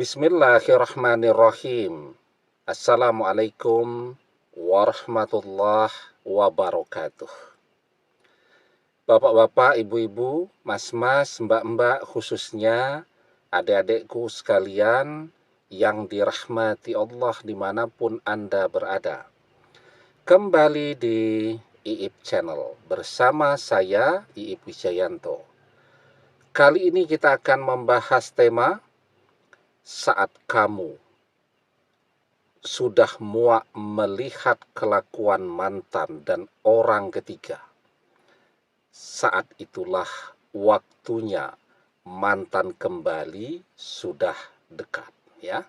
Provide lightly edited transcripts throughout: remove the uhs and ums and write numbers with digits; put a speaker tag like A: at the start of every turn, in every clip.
A: Bismillahirrahmanirrahim. Assalamualaikum warahmatullahi wabarakatuh. Bapak-bapak, ibu-ibu, mas-mas, mbak-mbak, khususnya adik-adikku sekalian yang dirahmati Allah dimanapun Anda berada. Kembali di Iip Channel bersama saya, Iip Wijayanto. Kali ini kita akan membahas tema saat kamu sudah muak melihat kelakuan mantan dan orang ketiga. Saat itulah waktunya mantan kembali sudah dekat, ya.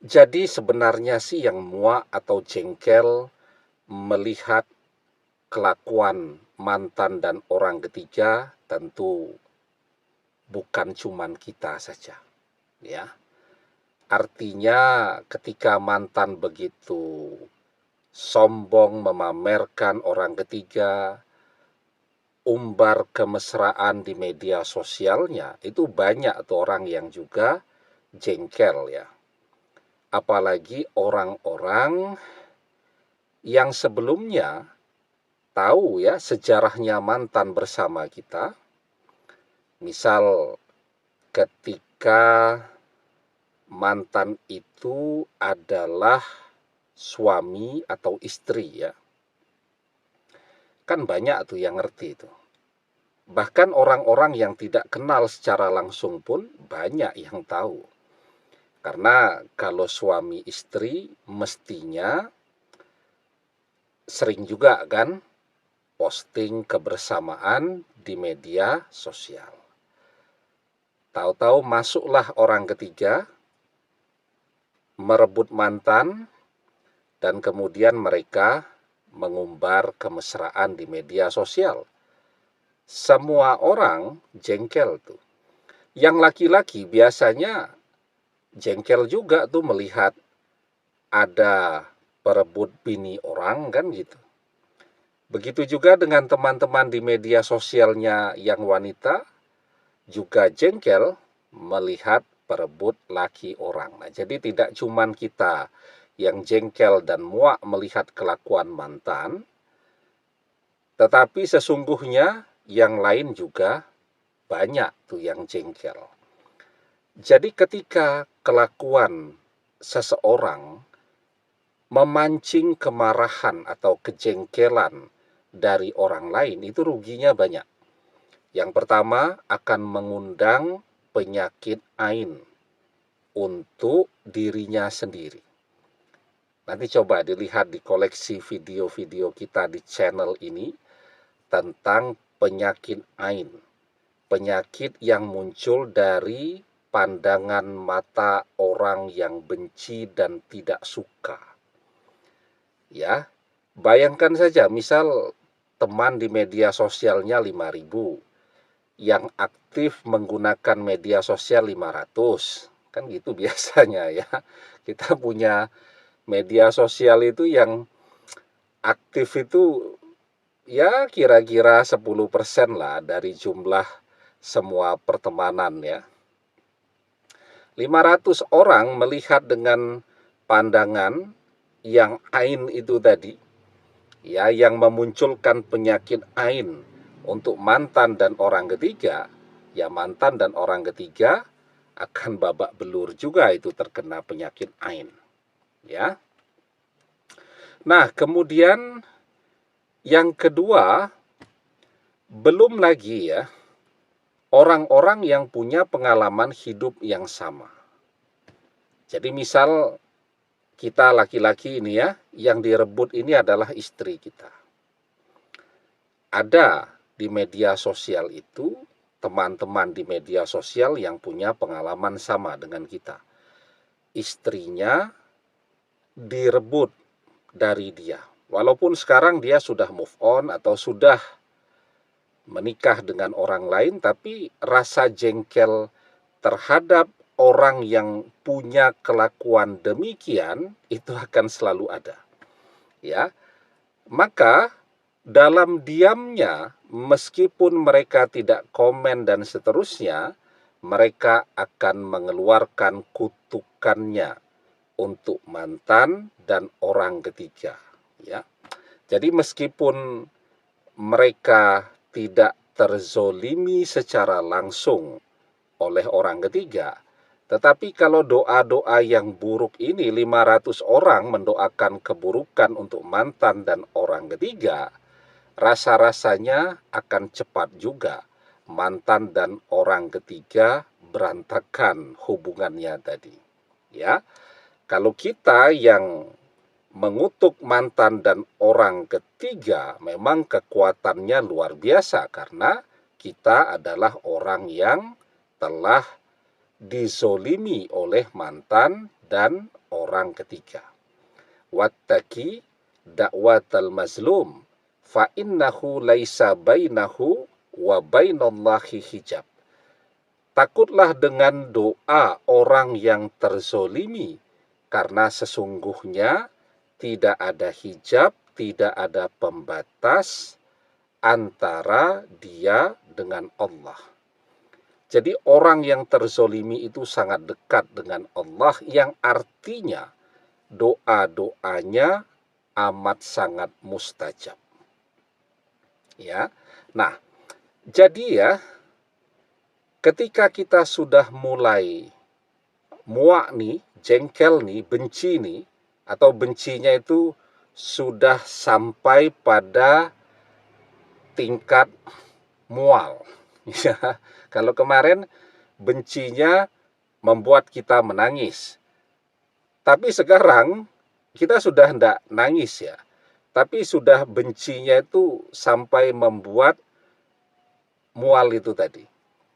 A: Jadi sebenarnya sih yang muak atau jengkel melihat kelakuan mantan dan orang ketiga tentu bukan cuman kita saja, ya. Artinya ketika mantan begitu sombong memamerkan orang ketiga, umbar kemesraan di media sosialnya, itu banyak tuh orang yang juga jengkel, ya. Apalagi orang-orang yang sebelumnya tahu ya sejarahnya mantan bersama kita. Misal ketika mantan itu adalah suami atau istri, ya. Kan banyak tuh yang ngerti itu. Bahkan orang-orang yang tidak kenal secara langsung pun banyak yang tahu. Karena kalau suami istri mestinya sering juga kan posting kebersamaan di media sosial. Tahu-tahu masuklah orang ketiga merebut mantan, dan kemudian mereka mengumbar kemesraan di media sosial. Semua orang jengkel tuh. Yang laki-laki biasanya jengkel juga tuh melihat ada perebut bini orang kan gitu. Begitu juga dengan teman-teman di media sosialnya yang wanita juga jengkel melihat perebut laki orang. Nah, jadi tidak cuman kita yang jengkel dan muak melihat kelakuan mantan, tetapi sesungguhnya yang lain juga banyak tuh yang jengkel. Jadi ketika kelakuan seseorang memancing kemarahan atau kejengkelan dari orang lain, itu ruginya banyak. Yang pertama akan mengundang penyakit ain untuk dirinya sendiri. Nanti coba dilihat di koleksi video-video kita di channel ini tentang penyakit ain. Penyakit yang muncul dari pandangan mata orang yang benci dan tidak suka. Ya, bayangkan saja misal teman di media sosialnya 5.000, yang aktif menggunakan media sosial 500. Kan gitu biasanya ya. Kita punya media sosial itu yang aktif itu ya kira-kira 10% lah dari jumlah semua pertemanan, ya. 500 orang melihat dengan pandangan yang ain itu tadi, ya, yang memunculkan penyakit ain untuk mantan dan orang ketiga, ya mantan dan orang ketiga akan babak belur juga itu terkena penyakit ain, ya. Nah, kemudian yang kedua, belum lagi ya orang-orang yang punya pengalaman hidup yang sama. Jadi misal kita laki-laki ini ya, yang direbut ini adalah istri kita. Ada di media sosial itu teman-teman di media sosial yang punya pengalaman sama dengan kita. Istrinya direbut dari dia. Walaupun sekarang dia sudah move on atau sudah menikah dengan orang lain, tapi rasa jengkel terhadap orang yang punya kelakuan demikian itu akan selalu ada. Ya. Maka dalam diamnya, meskipun mereka tidak komen dan seterusnya, mereka akan mengeluarkan kutukannya untuk mantan dan orang ketiga. Ya, jadi meskipun mereka tidak terzolimi secara langsung oleh orang ketiga, tetapi kalau doa-doa yang buruk ini 500 orang mendoakan keburukan untuk mantan dan orang ketiga, rasa-rasanya akan cepat juga mantan dan orang ketiga berantakan hubungannya tadi. Ya, kalau kita yang mengutuk mantan dan orang ketiga memang kekuatannya luar biasa karena kita adalah orang yang telah dizolimi oleh mantan dan orang ketiga. Wattaqi da'watal mazlum fa innahu laisa bainahu wa bainallahi hijab. Takutlah dengan doa orang yang terzolimi, karena sesungguhnya tidak ada hijab, tidak ada pembatas antara dia dengan Allah. Jadi orang yang terzolimi itu sangat dekat dengan Allah, yang artinya doa-doanya amat sangat mustajab. Ya, nah, jadi ya, ketika kita sudah mulai muak nih, jengkel nih, benci nih, atau bencinya itu sudah sampai pada tingkat mual. Ya, kalau kemarin bencinya membuat kita menangis, tapi sekarang kita sudah tidak nangis ya, tapi sudah bencinya itu sampai membuat mual itu tadi.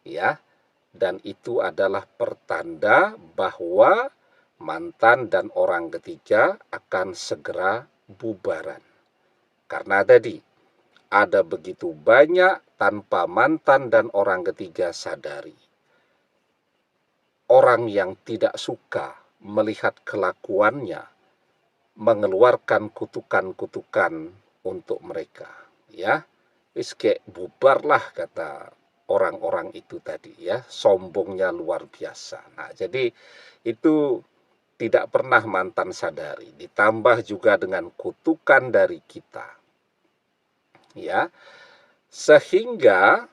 A: Ya, dan itu adalah pertanda bahwa mantan dan orang ketiga akan segera bubaran. Karena tadi ada begitu banyak tanpa mantan dan orang ketiga sadari. Orang yang tidak suka melihat kelakuannya mengeluarkan kutukan-kutukan untuk mereka. Ya, wis kayak bubarlah kata orang-orang itu tadi ya, sombongnya luar biasa. Nah, jadi itu tidak pernah mantan sadari, ditambah juga dengan kutukan dari kita. Ya, sehingga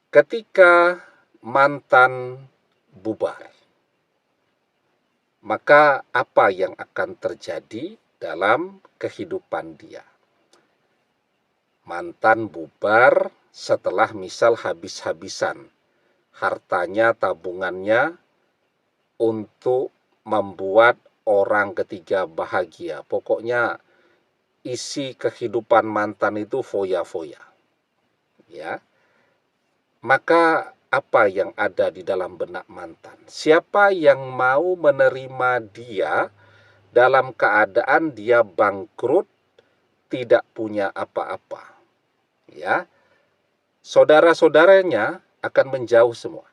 A: ketika mantan bubar, maka apa yang akan terjadi dalam kehidupan dia? Mantan bubar setelah misal habis-habisan hartanya, tabungannya untuk membuat orang ketiga bahagia. Pokoknya isi kehidupan mantan itu foya-foya. Ya. Maka apa yang ada di dalam benak mantan? Siapa yang mau menerima dia dalam keadaan dia bangkrut, tidak punya apa-apa? Ya. Saudara-saudaranya akan menjauh semua.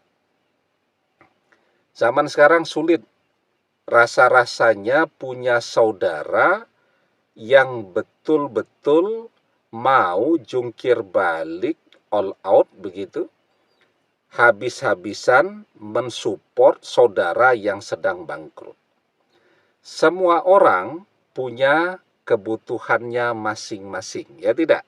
A: Zaman sekarang sulit rasa-rasanya punya saudara yang betul-betul mau jungkir balik, all out begitu, habis-habisan mensupport saudara yang sedang bangkrut. Semua orang punya kebutuhannya masing-masing, ya tidak?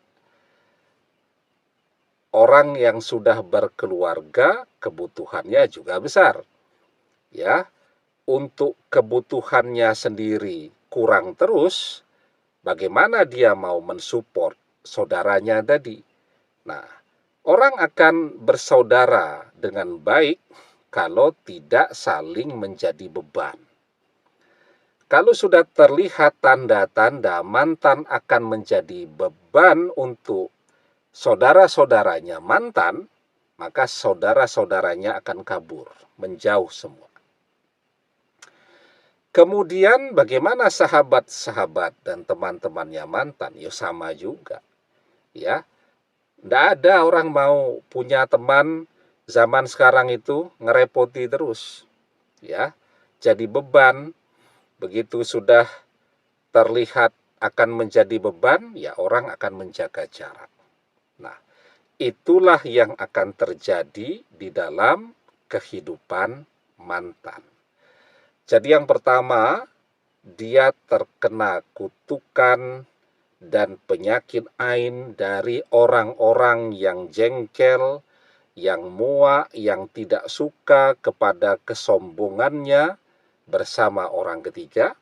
A: Orang yang sudah berkeluarga kebutuhannya juga besar. Ya, untuk kebutuhannya sendiri kurang terus, bagaimana dia mau mensupport saudaranya tadi? Nah, orang akan bersaudara dengan baik kalau tidak saling menjadi beban. Kalau sudah terlihat tanda-tanda mantan akan menjadi beban untuk saudara-saudaranya mantan, maka saudara-saudaranya akan kabur, menjauh semua. Kemudian bagaimana sahabat-sahabat dan teman-temannya mantan? Ya sama juga. Ya, tidak ada orang mau punya teman zaman sekarang itu ngerepoti terus. Ya, jadi beban. Begitu sudah terlihat akan menjadi beban, ya orang akan menjaga jarak. Nah, itulah yang akan terjadi di dalam kehidupan mantan. Jadi yang pertama, dia terkena kutukan dan penyakit ain dari orang-orang yang jengkel, yang muak, yang tidak suka kepada kesombongannya bersama orang ketiga.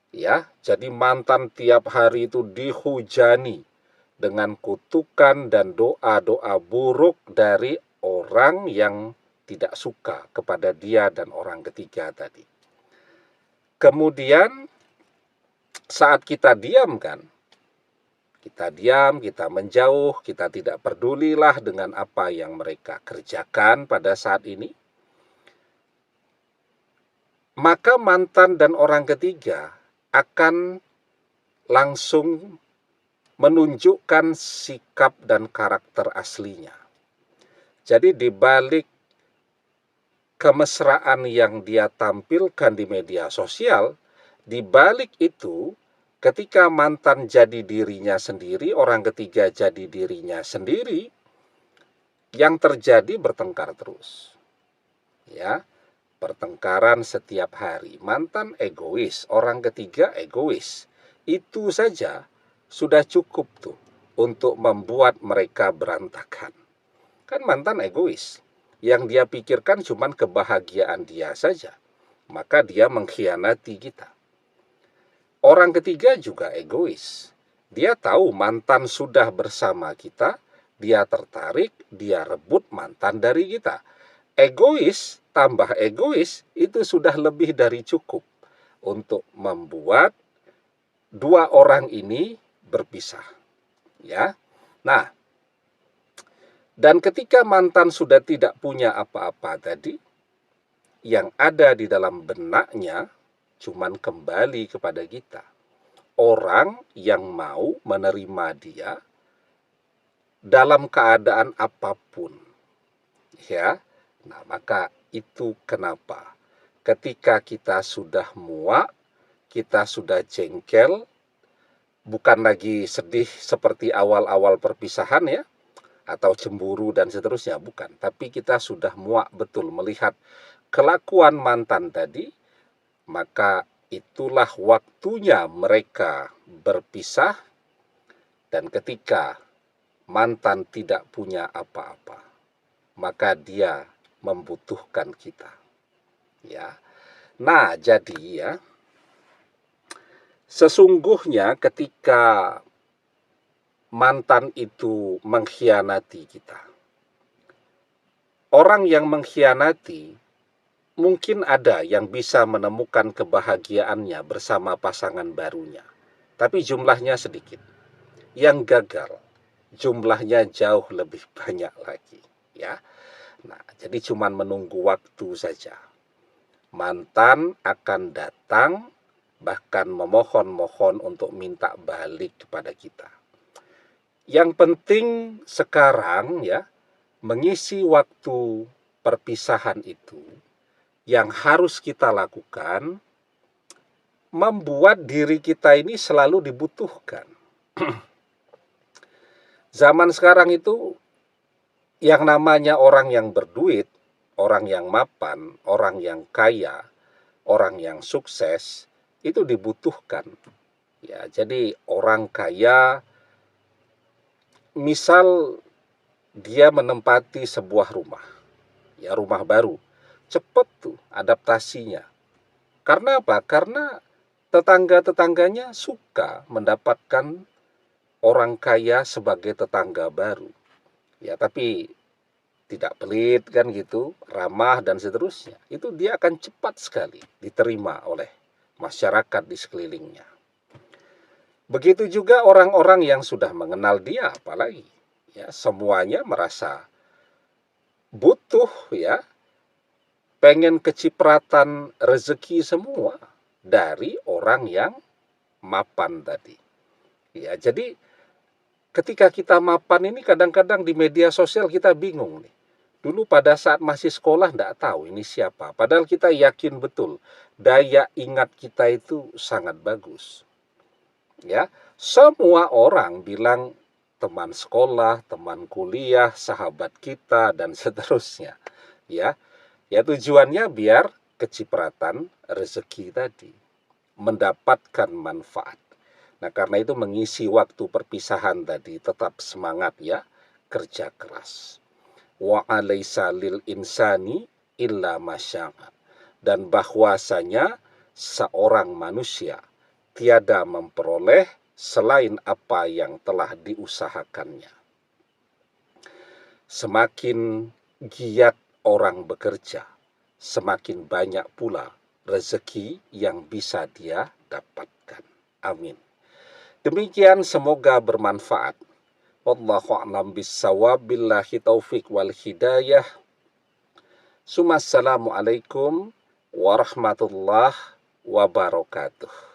A: Ya, jadi mantan tiap hari itu dihujani dengan kutukan dan doa-doa buruk dari orang yang tidak suka kepada dia dan orang ketiga tadi. Kemudian saat kita diam kan, kita diam, kita menjauh, kita tidak pedulilah dengan apa yang mereka kerjakan pada saat ini, maka mantan dan orang ketiga akan langsung menunjukkan sikap dan karakter aslinya. Jadi di balik kemesraan yang dia tampilkan di media sosial, di balik itu ketika mantan jadi dirinya sendiri, orang ketiga jadi dirinya sendiri, yang terjadi bertengkar terus. Ya, pertengkaran setiap hari. Mantan egois, orang ketiga egois. Itu saja sudah cukup tuh untuk membuat mereka berantakan. Kan mantan egois. Yang dia pikirkan cuma kebahagiaan dia saja. Maka dia mengkhianati kita. Orang ketiga juga egois. Dia tahu mantan sudah bersama kita, dia tertarik, dia rebut mantan dari kita. Egois tambah egois itu sudah lebih dari cukup untuk membuat dua orang ini berpisah. Ya. Nah, dan ketika mantan sudah tidak punya apa-apa tadi, yang ada di dalam benaknya cuman kembali kepada kita. Orang yang mau menerima dia dalam keadaan apapun. Ya. Nah, maka itu kenapa ketika kita sudah muak, kita sudah jengkel, bukan lagi sedih seperti awal-awal perpisahan ya, atau cemburu dan seterusnya, bukan. Tapi kita sudah muak betul melihat kelakuan mantan tadi, maka itulah waktunya mereka berpisah. Dan ketika mantan tidak punya apa-apa, maka dia membutuhkan kita. Ya. Nah, jadi ya, sesungguhnya ketika mantan itu mengkhianati kita, orang yang mengkhianati mungkin ada yang bisa menemukan kebahagiaannya bersama pasangan barunya, tapi jumlahnya sedikit. Yang gagal jumlahnya jauh lebih banyak lagi, ya. Nah, jadi cuman menunggu waktu saja. Mantan akan datang, bahkan memohon-mohon untuk minta balik kepada kita. Yang penting sekarang ya, mengisi waktu perpisahan itu, yang harus kita lakukan, membuat diri kita ini selalu dibutuhkan. Zaman sekarang itu, yang namanya orang yang berduit, orang yang mapan, orang yang kaya, orang yang sukses, itu dibutuhkan. Ya, jadi orang kaya, misal dia menempati sebuah rumah, ya rumah baru, cepat tuh adaptasinya. Karena apa? Karena tetangga-tetangganya suka mendapatkan orang kaya sebagai tetangga baru. Ya, tapi tidak pelit kan gitu, ramah dan seterusnya. Itu dia akan cepat sekali diterima oleh masyarakat di sekelilingnya. Begitu juga orang-orang yang sudah mengenal dia, apalagi ya, semuanya merasa butuh ya, pengen kecipratan rezeki semua dari orang yang mapan tadi. Ya, jadi ketika kita mapan ini kadang-kadang di media sosial kita bingung nih. Dulu pada saat masih sekolah enggak tahu ini siapa. Padahal kita yakin betul daya ingat kita itu sangat bagus. Ya, semua orang bilang teman sekolah, teman kuliah, sahabat kita dan seterusnya. ya. Ya tujuannya biar kecipratan rezeki tadi, mendapatkan manfaat. Nah, karena itu mengisi waktu perpisahan tadi tetap semangat ya, kerja keras. Wa alaisa lil insani illa masya'a. Dan bahwasanya seorang manusia tiada memperoleh selain apa yang telah diusahakannya. Semakin giat orang bekerja, semakin banyak pula rezeki yang bisa dia dapatkan. Amin. Demikian semoga bermanfaat. Wallahu a'lam bissawab, billahi taufik wal hidayah. Assalamualaikum warahmatullahi wabarakatuh.